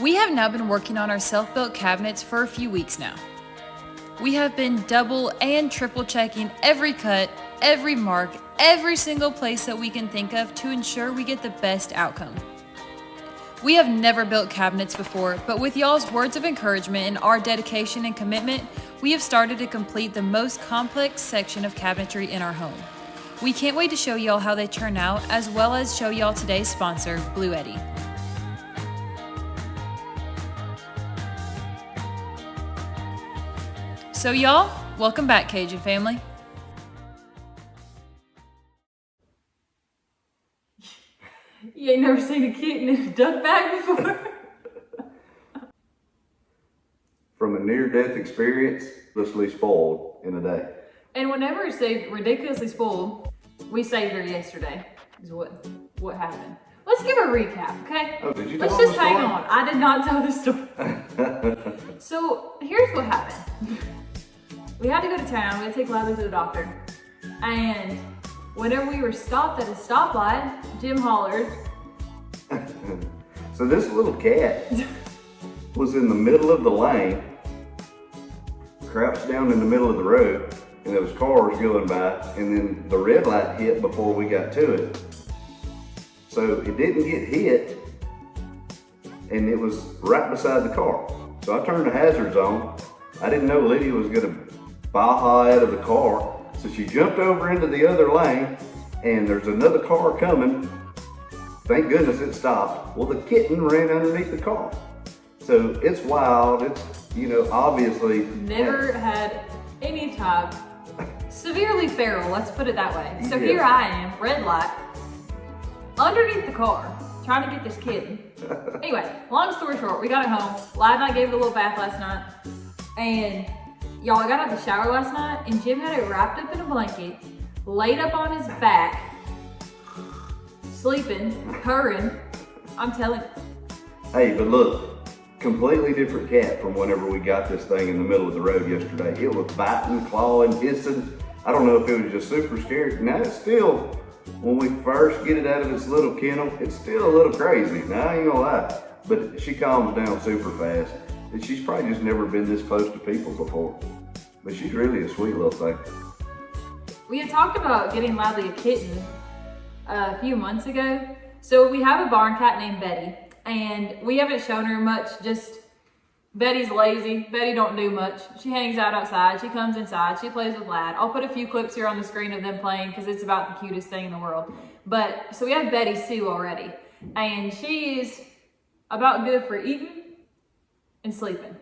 We have now been working on our self-built cabinets for a few weeks now. We have been double and triple checking every cut, every mark, every single place that we can think of to ensure we get the best outcome. We have never built cabinets before, but with y'all's words of encouragement and our dedication and commitment, we have started to complete the most complex section of cabinetry in our home. We can't wait to show y'all how they turn out, as well as show y'all today's sponsor, Bluetti. So y'all, welcome back, Cajun family. You ain't never seen a kitten in a duck bag before? From a near-death experience, ridiculously spoiled in a day. And whenever we say ridiculously spoiled, we saved her yesterday, is what happened. Let's give a recap, okay? Oh, did you Let's tell just the story? hang on. I did not tell the story. So here's what happened. We had to go to town. We had to take Livin to the doctor. And whenever we were stopped at a stoplight, Jim hollered. So this little cat was in the middle of the lane, crouched down in the middle of the road, and there was cars going by, and then the red light hit before we got to it. So it didn't get hit, and it was right beside the car. So I turned the hazards on. I didn't know Lydia was gonna baja out of the car, so she jumped over into the other lane, and there's another car coming. Thank goodness it stopped. Well, the kitten ran underneath the car. So it's wild. It's, obviously. Never had any type. Severely feral, let's put it that way. So Yeah. here I am, red light, underneath the car, trying to get this kitten. Anyway, long story short, we got it home. Lad and I gave it a little bath last night. And y'all, I got out of the shower last night and Jim had it wrapped up in a blanket, laid up on his back, sleeping, purring. I'm telling you. Hey, but look, completely different cat from whenever we got this thing in the middle of the road yesterday. It was biting, clawing, hissing. I don't know if it was just super scared. Now it's still, when we first get it out of its little kennel, it's still a little crazy. Now I ain't gonna lie, but she calms down super fast. And she's probably just never been this close to people before. But she's really a sweet little thing. We had talked about getting Ladley a kitten a few months ago. So we have a barn cat named Betty, and we haven't shown her much. Just Betty's lazy. Betty don't do much. She hangs out outside. She comes inside. She plays with Lad. I'll put a few clips here on the screen of them playing because it's about the cutest thing in the world. But so we have Betty Sue already, and she is about good for eating and sleeping.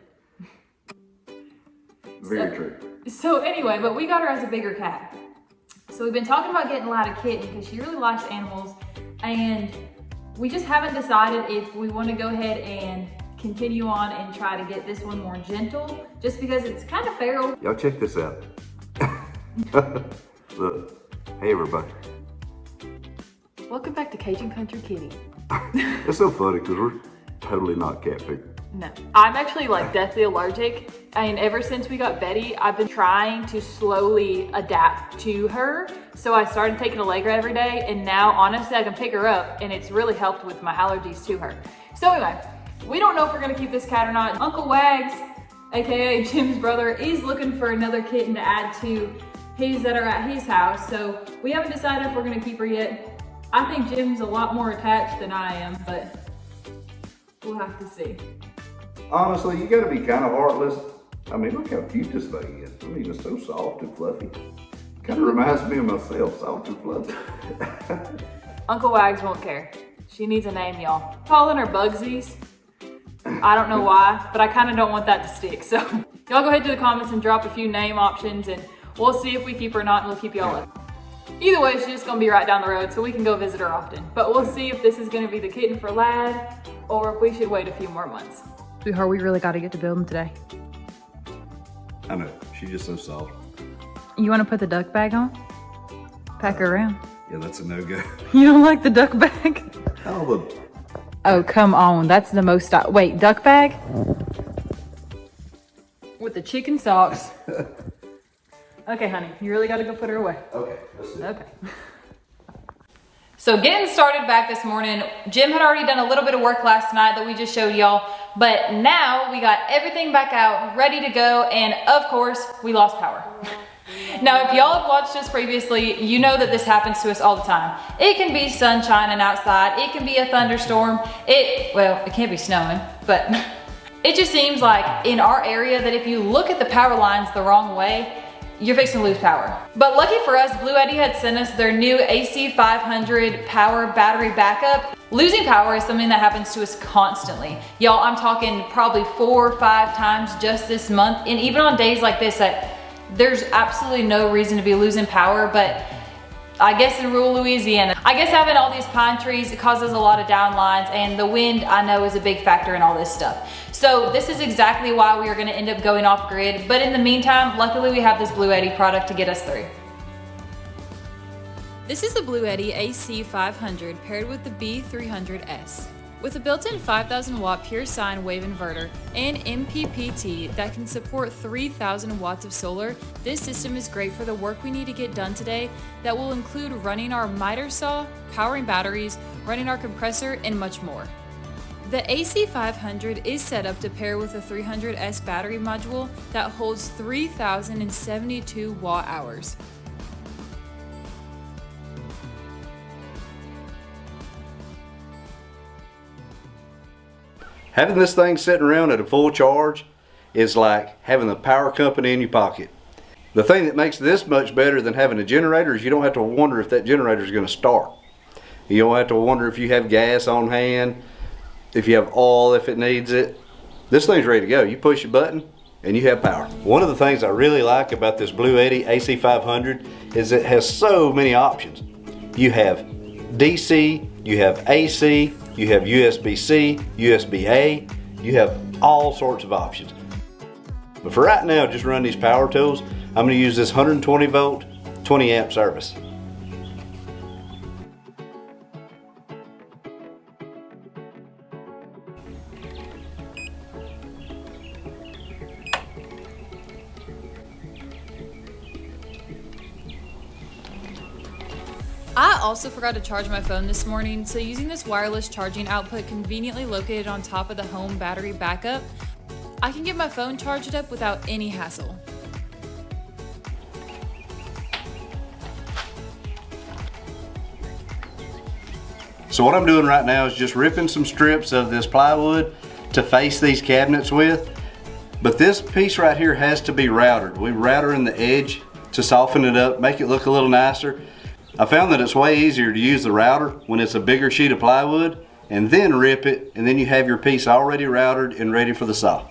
Very true. So anyway, but we got her as a bigger cat. So we've been talking about getting Lad a kitten because she really likes animals, and we just haven't decided if we want to go ahead and continue on and try to get this one more gentle, just because it's kind of feral. Y'all check this out. Look, hey everybody. Welcome back to Cajun Country Kitty. It's so funny because we're totally not cat people. No, I'm actually like deathly allergic, and ever since we got Betty, I've been trying to slowly adapt to her. So I started taking Allegra every day, and now honestly I can pick her up, and it's really helped with my allergies to her. So anyway, we don't know if we're gonna keep this cat or not. Uncle Wags, aka Jim's brother, is looking for another kitten to add to his that are at his house. So we haven't decided if we're gonna keep her yet. I think Jim's a lot more attached than I am, but we'll have to see. Honestly, you gotta be kind of heartless. I mean, look how cute this thing is. I mean, it's so soft and fluffy. Kind of reminds me of myself, soft and fluffy. Uncle Wags won't care. She needs a name, y'all. Calling her Bugsies. I don't know why, but I kind of don't want that to stick. So y'all go ahead to the comments and drop a few name options, and we'll see if we keep her or not, and we'll keep y'all up. Either way, she's just gonna be right down the road, so we can go visit her often. But we'll see if this is gonna be the kitten for Lad, or if we should wait a few more months. Sweetheart, we really got to get to building today. I know, she's just so soft. You want to put the duck bag on? Pack her around. Yeah, that's a no-go. You don't like the duck bag? Oh, Oh, come on. That's the most... Wait, duck bag? With the chicken socks. Okay, honey, you really got to go put her away. okay, let's see. Okay. So getting started back this morning, Jim had already done a little bit of work last night that we just showed y'all, but now we got everything back out, ready to go, and of course, we lost power. Now, if y'all have watched us previously, you know that this happens to us all the time. It can be sun shining outside, it can be a thunderstorm, well, it can't be snowing, but it just seems like in our area that if you look at the power lines the wrong way, you're fixing to lose power. But lucky for us, Bluetti had sent us their new AC500 power battery backup. Losing power is something that happens to us constantly. Y'all, I'm talking probably 4 or 5 times just this month, and even on days like this, there's absolutely no reason to be losing power, but I guess in rural Louisiana, I guess having all these pine trees, it causes a lot of downlines, and the wind I know is a big factor in all this stuff. So this is exactly why we are gonna end up going off grid, but in the meantime, luckily we have this Bluetti product to get us through. This is the Bluetti AC500 paired with the B300S. With a built-in 5,000 watt pure sine wave inverter and MPPT that can support 3,000 watts of solar, this system is great for the work we need to get done today that will include running our miter saw, powering batteries, running our compressor, and much more. The AC500 is set up to pair with a 300S battery module that holds 3,072 watt hours. Having this thing sitting around at a full charge is like having the power company in your pocket. The thing that makes this much better than having a generator is you don't have to wonder if that generator is going to start. You don't have to wonder if you have gas on hand, if you have oil, if it needs it. This thing's ready to go. You push a button and you have power. One of the things I really like about this Bluetti AC500 is it has so many options. You have DC, you have AC, you have USB-C, USB-A, you have all sorts of options. But for right now, just run these power tools. I'm going to use this 120 volt, 20 amp service. I also forgot to charge my phone this morning, so using this wireless charging output conveniently located on top of the home battery backup, I can get my phone charged up without any hassle. So what I'm doing right now is just ripping some strips of this plywood to face these cabinets with. But this piece right here has to be routed. We router in the edge to soften it up, make it look a little nicer. I found that it's way easier to use the router when it's a bigger sheet of plywood and then rip it, and then you have your piece already routed and ready for the saw.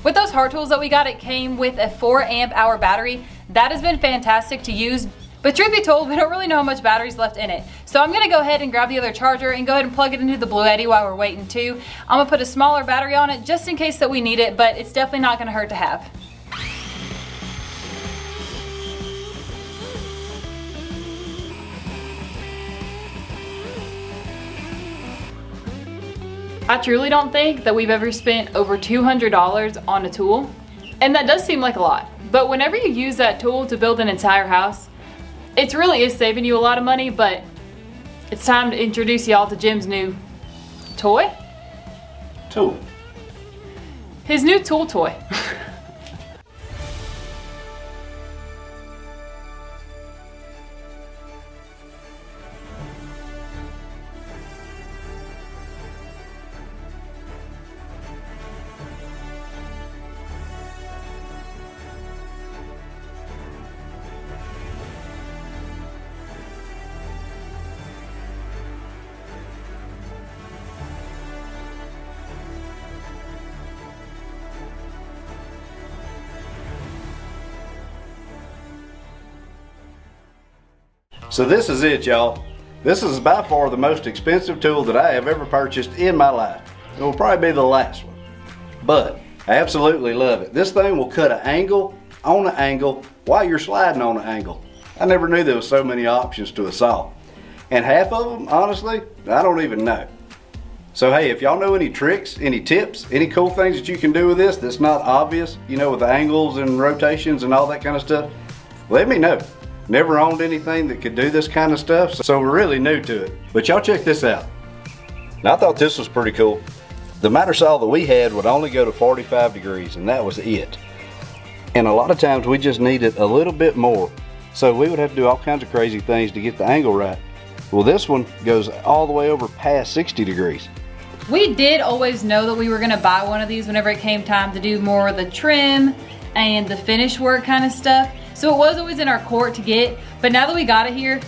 With those heart tools that we got, it came with a 4 amp hour battery. That has been fantastic to use, but truth be told, we don't really know how much battery's left in it. So I'm gonna go ahead and grab the other charger and go ahead and plug it into the Bluetti while we're waiting too. I'm gonna put a smaller battery on it just in case that we need it, but it's definitely not gonna hurt to have. I truly don't think that we've ever spent over $200 on a tool, and that does seem like a lot. But whenever you use that tool to build an entire house, it really is saving you a lot of money. But it's time to introduce y'all to Jim's new toy. Tool. His new tool toy. So this is it, y'all. This is by far the most expensive tool that I have ever purchased in my life. It will probably be the last one, but I absolutely love it. This thing will cut an angle on an angle while you're sliding on an angle. I never knew there was so many options to a saw. And half of them, honestly, I don't even know. So hey, if y'all know any tricks, any tips, any cool things that you can do with this that's not obvious, you know, with the angles and rotations and all that kind of stuff, let me know. Never owned anything that could do this kind of stuff, so we're really new to it. But y'all check this out. Now, I thought this was pretty cool. The miter saw that we had would only go to 45 degrees, and that was it. And a lot of times we just needed a little bit more. So we would have to do all kinds of crazy things to get the angle right. Well, this one goes all the way over past 60 degrees. We did always know that we were gonna buy one of these whenever it came time to do more of the trim and the finish work kind of stuff. So it was always in our court to get, but now that we got it here,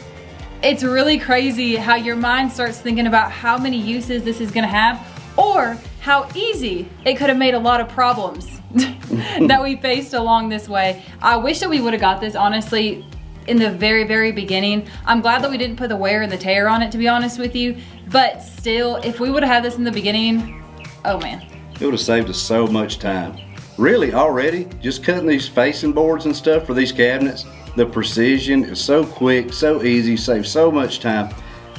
it's really crazy how your mind starts thinking about how many uses this is gonna have, or how easy it could have made a lot of problems that we faced along this way. I wish that we would have got this, honestly, in the very beginning. I'm glad that we didn't put the wear and the tear on it, to be honest with you, but still, if we would have had this in the beginning, oh man. It would have saved us so much time. Really, already, just cutting these facing boards and stuff for these cabinets, the precision is so quick, so easy, saves so much time.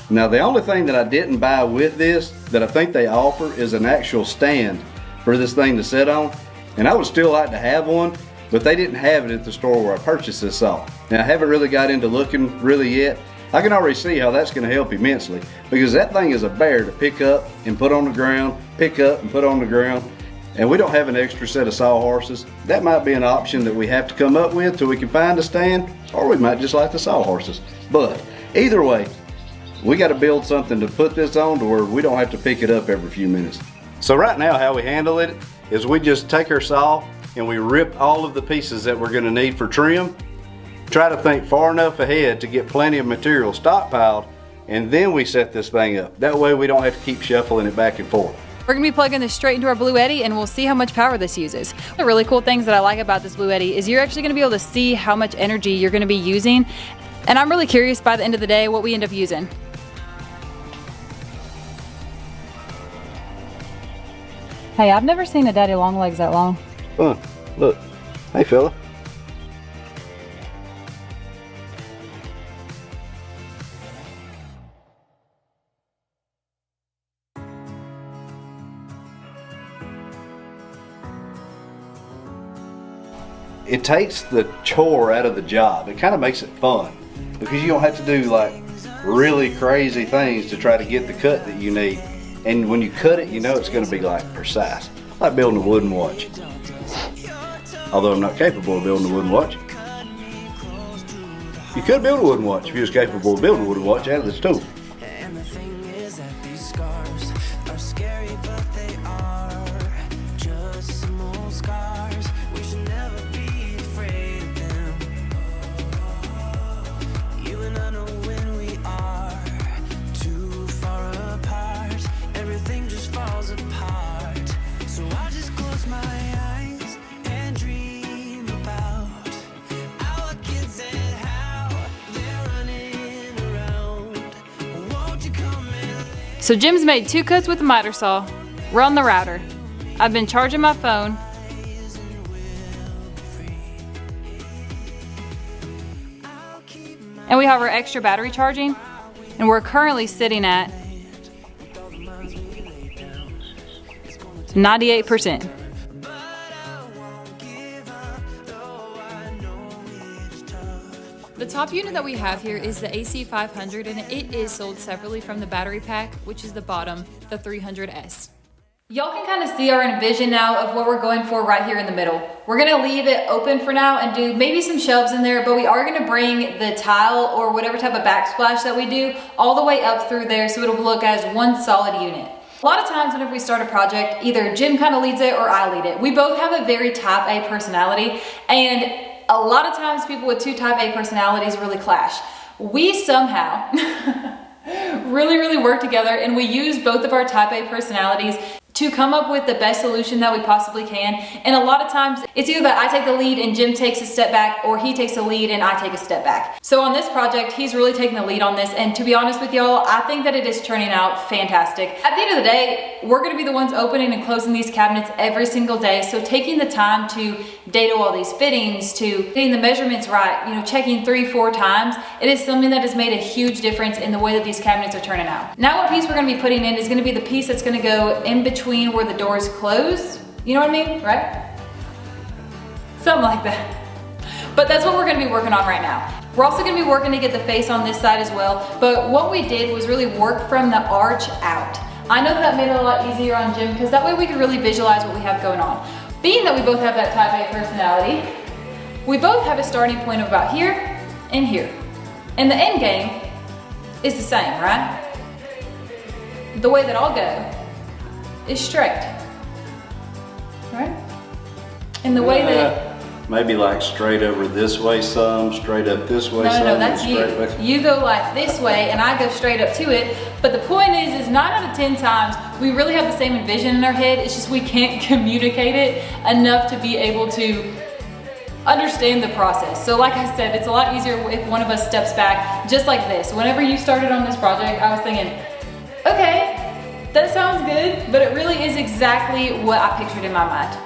Now, the only thing that I didn't buy with this that I think they offer is an actual stand for this thing to sit on. And I would still like to have one, but they didn't have it at the store where I purchased this saw. Now, I haven't really got into looking really yet. I can already see how that's going to help immensely, because that thing is a bear to pick up and put on the ground, pick up and put on the ground. And we don't have an extra set of saw horses. That might be an option that we have to come up with till we can find a stand, or we might just like the saw horses. But either way, we got to build something to put this on to where we don't have to pick it up every few minutes. So right now, how we handle it is we just take our saw and we rip all of the pieces that we're going to need for trim. Try to think far enough ahead to get plenty of material stockpiled, and then we set this thing up. That way we don't have to keep shuffling it back and forth. We're gonna be plugging this straight into our Bluetti, and we'll see how much power this uses. One of the really cool things that I like about this Bluetti is you're actually gonna be able to see how much energy you're gonna be using. And I'm really curious by the end of the day what we end up using. Hey, I've never seen a daddy long legs that long. Fun. Look. Hey, fella. It takes the chore out of the job. It kind of makes it fun because you don't have to do like really crazy things to try to get the cut that you need. And when you cut it, you know it's going to be like precise, like building a wooden watch. Although I'm not capable of building a wooden watch. You could build a wooden watch if you was capable of building a wooden watch out of this tool. So Jim's made 2 cuts with the miter saw. We're on the router. I've been charging my phone. And we have our extra battery charging. And we're currently sitting at 98%. The top unit that we have here is the AC500, and it is sold separately from the battery pack, which is the bottom, the 300S. Y'all can kind of see our envision now of what we're going for right here in the middle. We're gonna leave it open for now and do maybe some shelves in there, but we are gonna bring the tile or whatever type of backsplash that we do all the way up through there so it'll look as one solid unit. A lot of times whenever we start a project, either Jim kind of leads it or I lead it. We both have a very type A personality, and a lot of times people with 2 type A personalities really clash. We somehow really work together, and we use both of our type A personalities to come up with the best solution that we possibly can. And a lot of times it's either that I take the lead and Jim takes a step back, or he takes the lead and I take a step back. So on this project, he's really taking the lead on this. And to be honest with y'all, I think that it is turning out fantastic. At the end of the day, we're gonna be the ones opening and closing these cabinets every single day. So taking the time to dado all these fittings, to getting the measurements right, you know, checking 3-4 times, it is something that has made a huge difference in the way that these cabinets are turning out. Now what piece we're gonna be putting in is gonna be the piece that's gonna go in between where the doors close. You know what I mean, right? Something like that. But that's what we're gonna be working on right now. We're also gonna be working to get the face on this side as well, but what we did was really work from the arch out. I know that made it a lot easier on Jim, because that way we could really visualize what we have going on. Being that we both have that type A personality, we both have a starting point of about here and here. And the end game is the same, right? The way that I'll go is straight, right? And the way that maybe like straight over this way some, straight up this way some. No, that's you. You go like this way and I go straight up to it. But the point is 9 out of 10 times, we really have the same vision in our head. It's just we can't communicate it enough to be able to understand the process. So like I said, it's a lot easier if one of us steps back, just like this. Whenever you started on this project, I was thinking, okay, that sounds good, but it really is exactly what I pictured in my mind.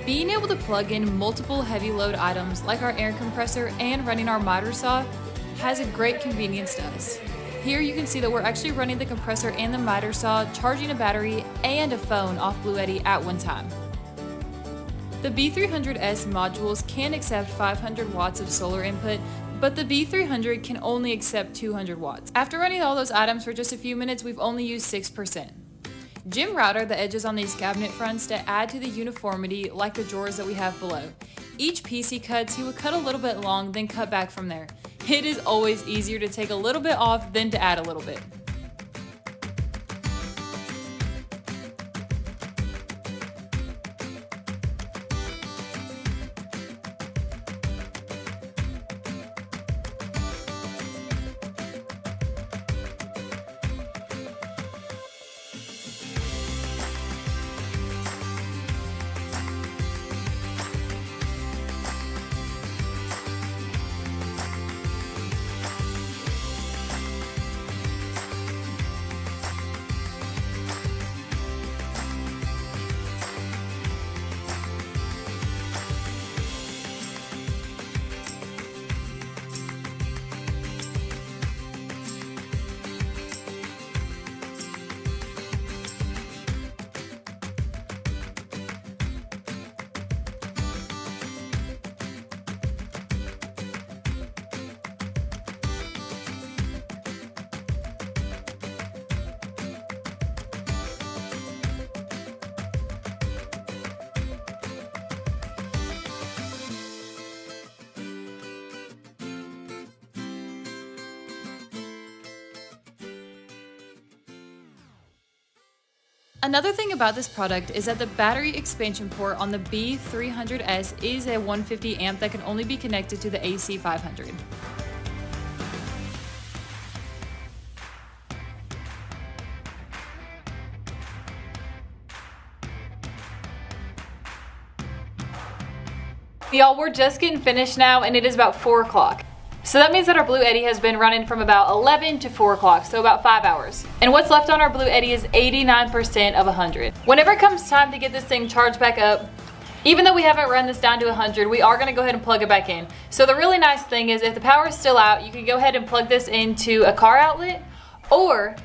Being able to plug in multiple heavy load items like our air compressor and running our miter saw has a great convenience to us. Here you can see that we're actually running the compressor and the miter saw, charging a battery and a phone off Bluetti at one time. The B300S modules can accept 500 watts of solar input, but the B300 can only accept 200 watts. After running all those items for just a few minutes, we've only used 6%. Jim routed the edges on these cabinet fronts to add to the uniformity, like the drawers that we have below. Each piece he cuts, he would cut a little bit long, then cut back from there. It is always easier to take a little bit off than to add a little bit. Another thing about this product is that the battery expansion port on the B300S is a 150 amp that can only be connected to the AC500. Y'all, we're just getting finished now and it is about 4 o'clock. So that means that our Bluetti has been running from about 11 to 4 o'clock, so about 5 hours. And what's left on our Bluetti is 89% of 100. Whenever it comes time to get this thing charged back up, even though we haven't run this down to 100, we are gonna go ahead and plug it back in. So the really nice thing is if the power is still out, you can go ahead and plug this into a car outlet, or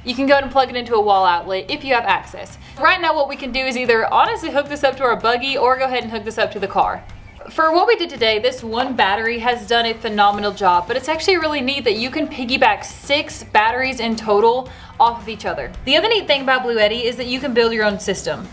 you can go ahead and plug it into a wall outlet if you have access. Right now what we can do is either honestly hook this up to our buggy or go ahead and hook this up to the car. For what we did today, this one battery has done a phenomenal job, but it's actually really neat that you can piggyback 6 batteries in total off of each other. The other neat thing about Bluetti is that you can build your own system.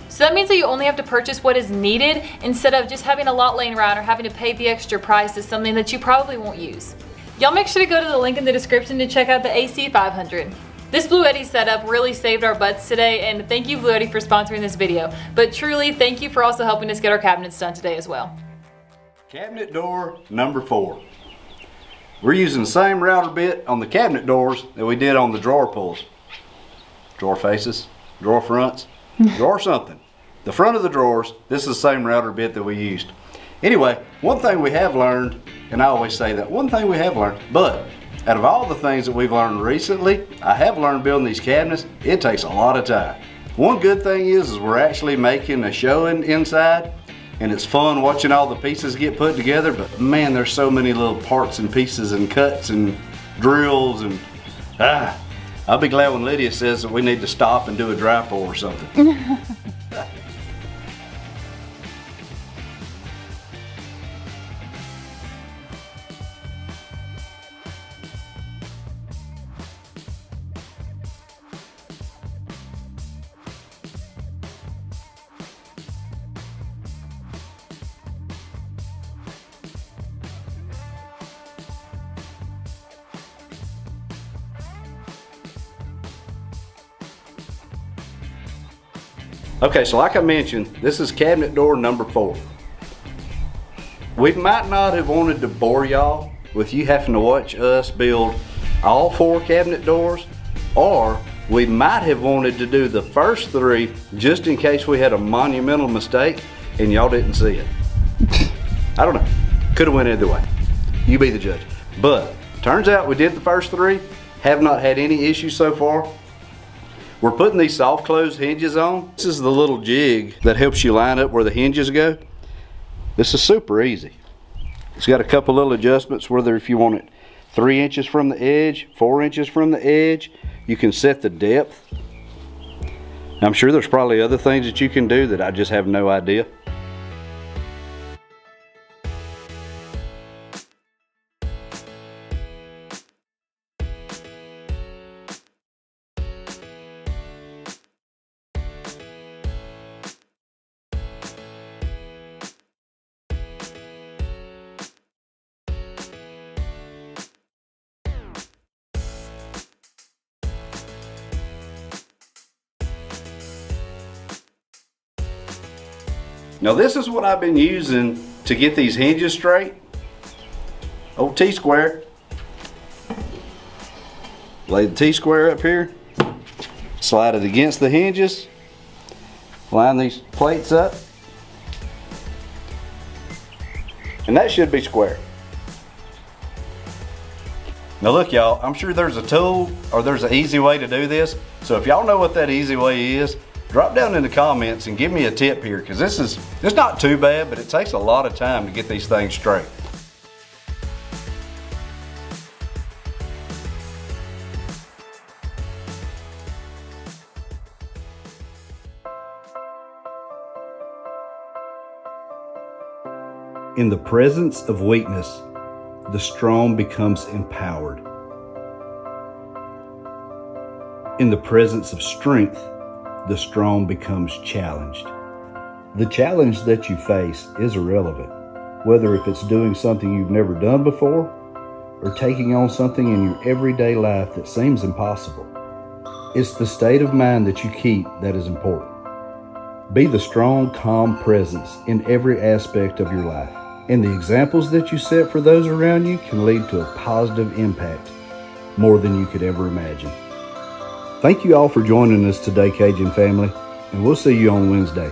So that means that you only have to purchase what is needed instead of just having a lot laying around or having to pay the extra price is something that you probably won't use. Y'all make sure to go to the link in the description to check out the AC500. This Bluetti setup really saved our butts today, and thank you Bluetti for sponsoring this video. But truly, thank you for also helping us get our cabinets done today as well. Cabinet door number 4. We're using the same router bit on the cabinet doors that we did on the drawer pulls. Drawer faces, drawer fronts, drawer something. The front of the drawers, this is the same router bit that we used. Anyway, one thing we have learned, and I always say that, one thing we have learned, but out of all the things that we've learned recently, I have learned building these cabinets, it takes a lot of time. One good thing is we're actually making a showing inside, and it's fun watching all the pieces get put together, but man, there's so many little parts and pieces and cuts and drills, and I'll be glad when Lydia says that we need to stop and do a dry pull or something. Okay, so like I mentioned, this is cabinet door number 4. We might not have wanted to bore y'all with you having to watch us build all 4 cabinet doors, or we might have wanted to do the first 3 just in case we had a monumental mistake and y'all didn't see it. I don't know, could have went either way. You be the judge. But turns out we did the first 3, have not had any issues so far. We're putting these soft close hinges on. This is the little jig that helps you line up where the hinges go. This is super easy. It's got a couple little adjustments, whether if you want it 3 inches from the edge, 4 inches from the edge. You can set the depth. I'm sure there's probably other things that you can do that I just have no idea. Now this is what I've been using to get these hinges straight. Old T-square. Lay the T-square up here. Slide it against the hinges. Line these plates up. And that should be square. Now look y'all, I'm sure there's a tool or there's an easy way to do this. So if y'all know what that easy way is, drop down in the comments and give me a tip here, because it's not too bad, but it takes a lot of time to get these things straight. In the presence of weakness, the strong becomes empowered. In the presence of strength, the strong becomes challenged. The challenge that you face is irrelevant, whether if it's doing something you've never done before or taking on something in your everyday life that seems impossible. It's the state of mind that you keep that is important. Be the strong, calm presence in every aspect of your life, and the examples that you set for those around you can lead to a positive impact more than you could ever imagine. Thank you all for joining us today, Cajun family, and we'll see you on Wednesday.